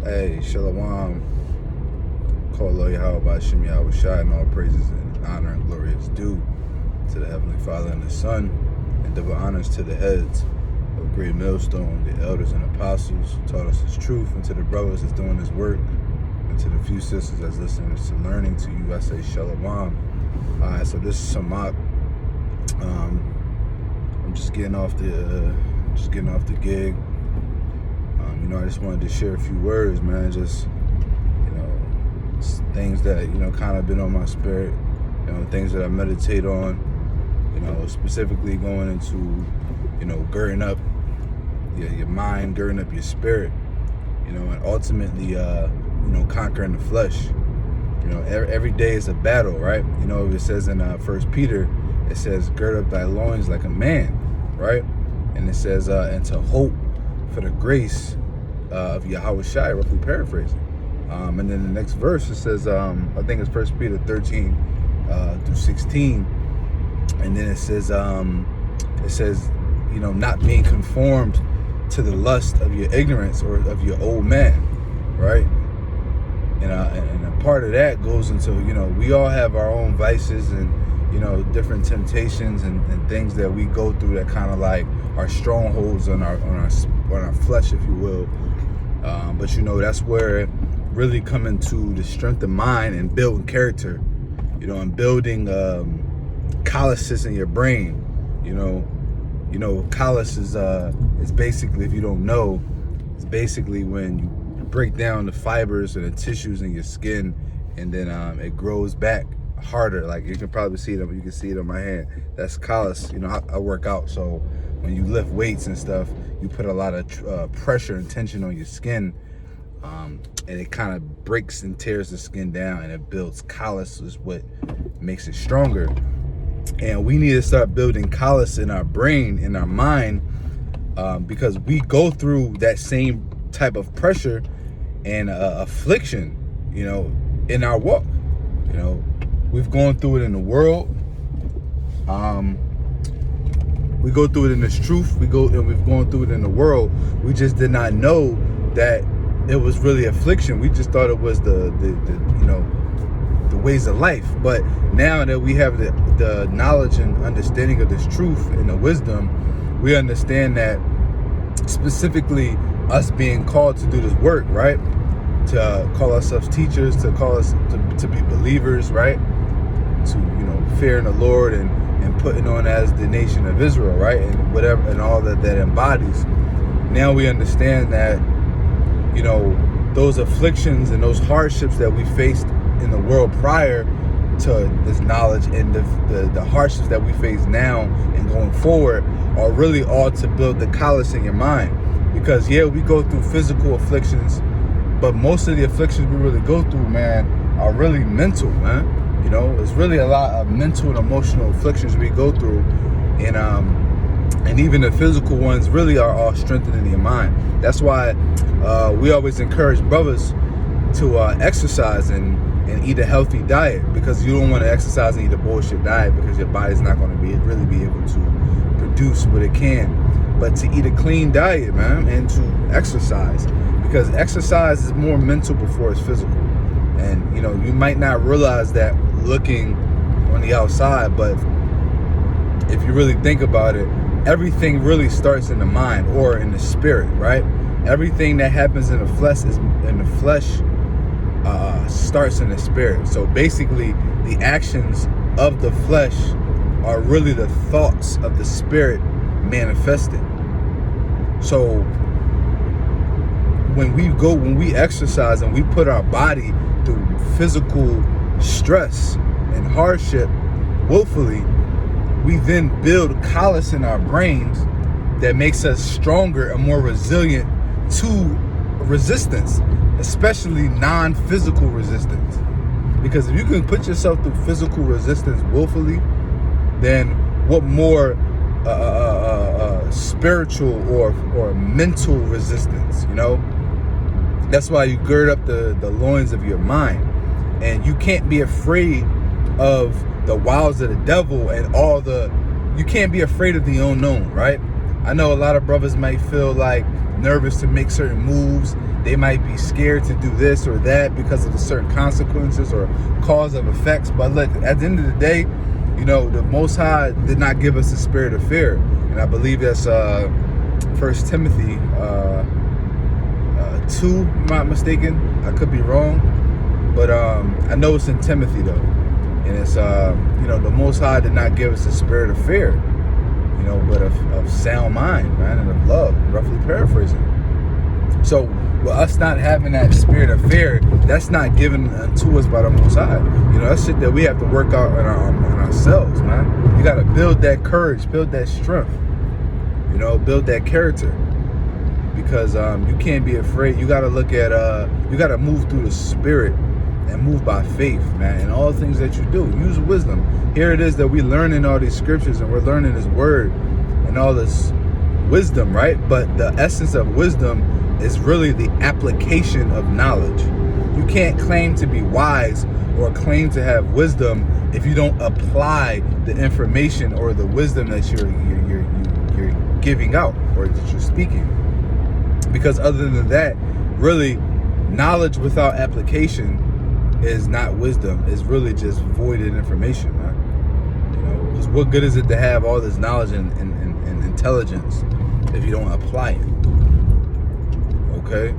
Hey, Shalom. Call Yahweh by Shem Yahweh Shai, and all praises and honor and glory is due to the Heavenly Father and the Son, and double honors to the heads of Great Millstone, the elders and apostles who taught us His truth, and to the brothers that's doing His work, and to the few sisters that's listening to learning to you, I say Shalom. Alright, so this is Samak. I'm just getting off the gig. I just wanted to share a few words, man. Just, things that, kind of been on my spirit, things that I meditate on, specifically going into, girding up your mind, girding up your spirit, and ultimately, conquering the flesh. Every day is a battle, right? It says in 1 Peter, it says, gird up thy loins like a man, right? And it says, and to hope for the grace of Yahweh Shai, roughly paraphrasing. And then the next verse, it says, I think it's 1 Peter 13 through 16. And then it says, not being conformed to the lust of your ignorance or of your old man, right? And a part of that goes into, we all have our own vices and, different temptations and things that we go through that kind of like are strongholds on our flesh, if you will. But that's where really coming to the strength of mind and building character, and building calluses in your brain. Callus is basically, if you don't know, it's basically when you break down the fibers and the tissues in your skin, and then it grows back harder. Like you can probably see it. You can see it on my hand. That's callus. I work out, so when you lift weights and stuff, you put a lot of pressure and tension on your skin, and it kind of breaks and tears the skin down, and it builds callus, is what makes it stronger. And we need to start building callus in our brain, in our mind, because we go through that same type of pressure and affliction, in our walk. We've gone through it in the world. We go through it in this truth. We've gone through it in the world. We just did not know that it was really affliction. We just thought it was the ways of life. But now that we have the knowledge and understanding of this truth and the wisdom, we understand that specifically us being called to do this work, right? To call ourselves teachers, to call us to be believers, right? To, fearing the Lord and putting on as the nation of Israel, right? And whatever, and all that embodies. Now we understand that, those afflictions and those hardships that we faced in the world prior to this knowledge, and the hardships that we face now and going forward are really all to build the callus in your mind. Because we go through physical afflictions, but most of the afflictions we really go through, man, are really mental, man. It's really a lot of mental and emotional afflictions we go through, and even the physical ones really are all strengthening your mind. That's why we always encourage brothers to exercise and eat a healthy diet, because you don't want to exercise and eat a bullshit diet, because your body's not going to really be able to produce what it can. But to eat a clean diet, man, and to exercise, because exercise is more mental before it's physical. And you might not realize that looking on the outside, but if you really think about it, everything really starts in the mind or in the spirit, right? Everything that happens in the flesh starts in the spirit. So basically, the actions of the flesh are really the thoughts of the spirit manifested. So when we exercise and we put our body through physical stress and hardship willfully, we then build callus in our brains that makes us stronger and more resilient to resistance, especially non-physical resistance. Because if you can put yourself through physical resistance willfully, then what more spiritual or mental resistance, That's why you gird up the loins of your mind. And you can't be afraid of the wiles of the devil and you can't be afraid of the unknown, right? I know a lot of brothers might feel like, nervous to make certain moves. They might be scared to do this or that because of the certain consequences or cause of effects. But look, at the end of the day, you know, the Most High did not give us a spirit of fear. And I believe that's 1 Timothy 2, if I'm not mistaken. I could be wrong. But I know it's in Timothy, though. And it's, you know, the Most High did not give us a spirit of fear, you know, but of sound mind, man, and of love, roughly paraphrasing. So with us not having that spirit of fear, that's not given to us by the Most High. You know, that's shit that we have to work out on ourselves, man. You got to build that courage, build that strength, you know, build that character. Because you can't be afraid. You got to look at, you got to move through the spirit and move by faith, man. And all the things that you do, use wisdom. Here it is that we learning all these scriptures and we're learning His word and all this wisdom, right? But the essence of wisdom is really the application of knowledge. You can't claim to be wise or claim to have wisdom if you don't apply the information or the wisdom that you're giving out or that you're speaking. Because other than that, really, knowledge without application is not wisdom. It's really just voided information, man. You know, because what good is it to have all this knowledge and intelligence if you don't apply it? Okay?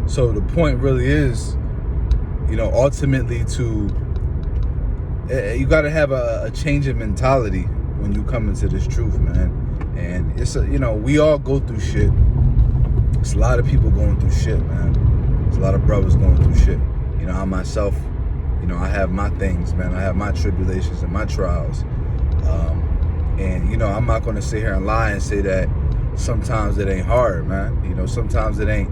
So the point really is, you know, ultimately you got to have a change in mentality when you come into this truth, man. And it's you know, we all go through shit. It's a lot of people going through shit, man. There's a lot of brothers going through shit. You know, I myself, you know, I have my things, man. I have my tribulations and my trials. And, you know, I'm not going to sit here and lie and say that sometimes it ain't hard, man. You know, sometimes it ain't.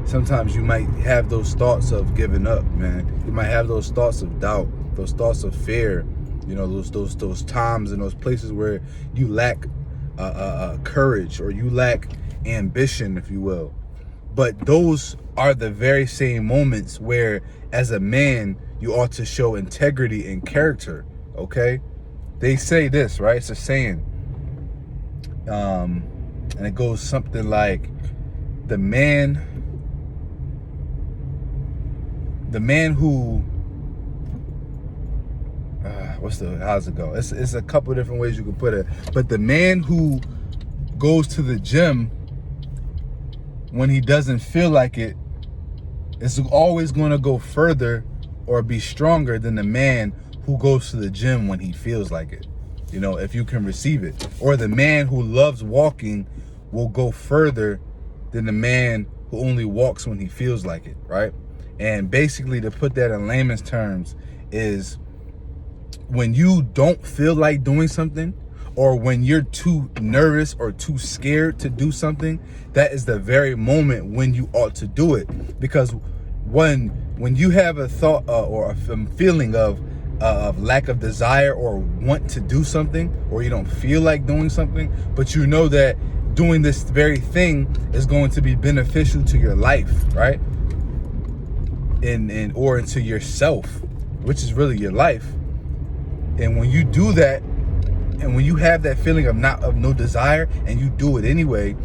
Sometimes you might have those thoughts of giving up, man. You might have those thoughts of doubt, those thoughts of fear. You know, those times and those places where you lack courage or you lack ambition, if you will. But those are the very same moments where, as a man, you ought to show integrity and character. Okay, they say this, right? It's a saying, and it goes something like, the man who how's it go? It's a couple different ways you can put it, but the man who goes to the gym when he doesn't feel like it is always going to go further or be stronger than the man who goes to the gym when he feels like it. You know, if you can receive it. Or the man who loves walking will go further than the man who only walks when he feels like it, right? And basically, to put that in layman's terms, is when you don't feel like doing something, or when you're too nervous or too scared to do something, that is the very moment when you ought to do it. Because when you have a thought or a feeling of lack of desire or want to do something, or you don't feel like doing something, but you know that doing this very thing is going to be beneficial to your life, right? Or into yourself, which is really your life. And when you do that, and when you have that feeling of no desire, and you do it anyway,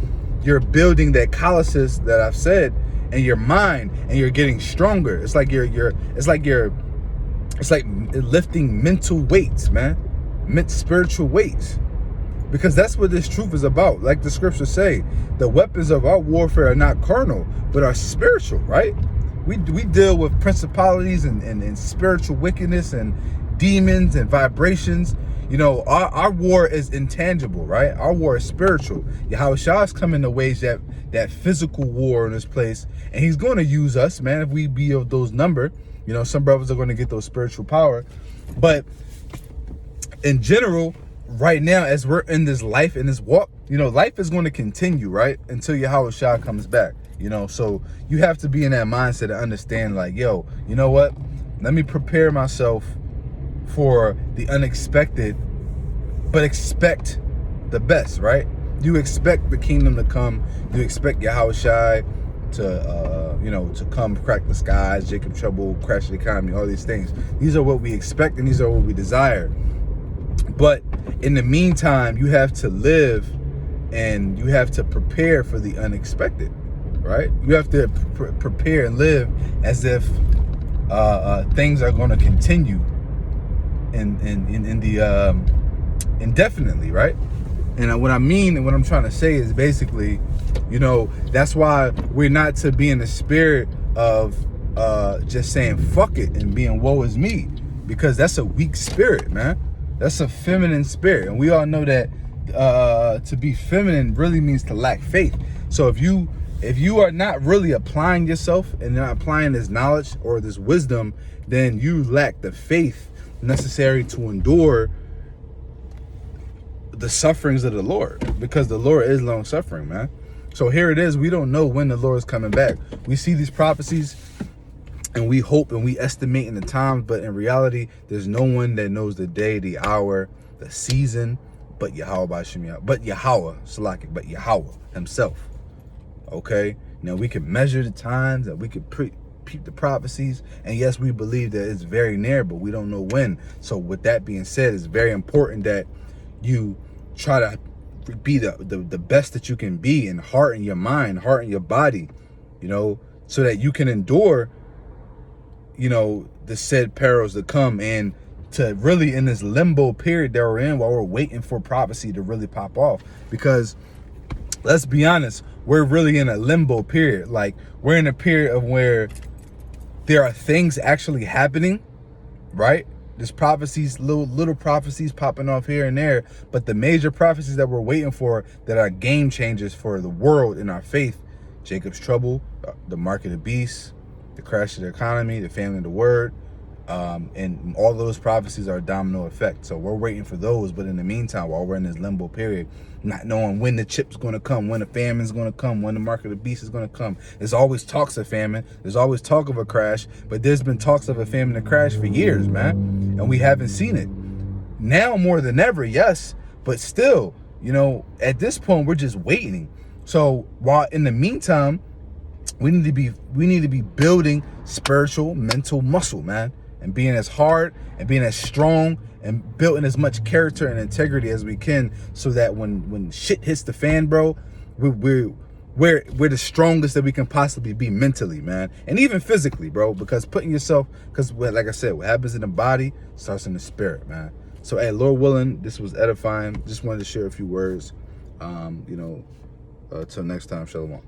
you're building that Callus that I've said in your mind, and you're getting stronger. It's like it's like lifting mental weights, man, spiritual weights, because that's what this truth is about. Like the scriptures say, the weapons of our warfare are not carnal, but are spiritual, right? We deal with principalities and spiritual wickedness and demons and vibrations. You know, our war is intangible, right? Our war is spiritual. Yahushua is coming to wage that physical war in this place, and he's going to use us, man, if we be of those number. You know, some brothers are going to get those spiritual power. But in general, right now, as we're in this life, in this walk, you know, life is going to continue, right? Until Yahushua comes back, you know. So you have to be in that mindset to understand, like, yo, you know what? Let me prepare myself for the unexpected, but expect the best, right? You expect the kingdom to come. You expect Yahushua to come crack the skies, Jacob trouble, crash the economy, all these things. These are what we expect, and these are what we desire. But in the meantime, you have to live and you have to prepare for the unexpected, right? You have to prepare and live as if things are going to continue in the indefinitely, right? And what I mean and what I'm trying to say is basically, that's why we're not to be in the spirit of just saying fuck it and being woe is me, because that's a weak spirit, man. That's a feminine spirit, and we all know that to be feminine really means to lack faith. So if you are not really applying yourself and not applying this knowledge or this wisdom, then you lack the faith necessary to endure the sufferings of the Lord, because the Lord is long suffering, man. So here it is. We don't know when the Lord is coming back. We see these prophecies and we hope and we estimate in the times, but in reality, there's no one that knows the day, the hour, the season, but Yahweh himself. Okay. Now we can measure the times, and we can peep the prophecies, and yes, we believe that it's very near, but we don't know when. So with that being said, it's very important that you try to be the best that you can be in heart and your mind, heart and your body, so that you can endure, the said perils to come, and to really in this limbo period that we're in while we're waiting for prophecy to really pop off. Because let's be honest, we're really in a limbo period. Like, we're in a period of where there are things actually happening, right? There's prophecies, little prophecies popping off here and there, but the major prophecies that we're waiting for, that are game changers for the world and our faith: Jacob's trouble, the mark of the beast, the crash of the economy, the famine of the word, and all those prophecies are a domino effect. So we're waiting for those, but in the meantime, while we're in this limbo period, not knowing when the chip's going to come, when the famine's going to come, when the mark of the beast is going to come. There's always talks of famine. There's always talk of a crash, but there's been talks of a famine and crash for years, man, and we haven't seen it. Now more than ever, yes, but still, at this point, we're just waiting. So while in the meantime, we need to be building spiritual, mental muscle, man, and being as hard and being as strong and building as much character and integrity as we can, so that when shit hits the fan, bro, we're the strongest that we can possibly be mentally, man, and even physically, bro. Because like I said, what happens in the body starts in the spirit, man. So, hey, Lord willing, this was edifying. Just wanted to share a few words. Till next time, shalom.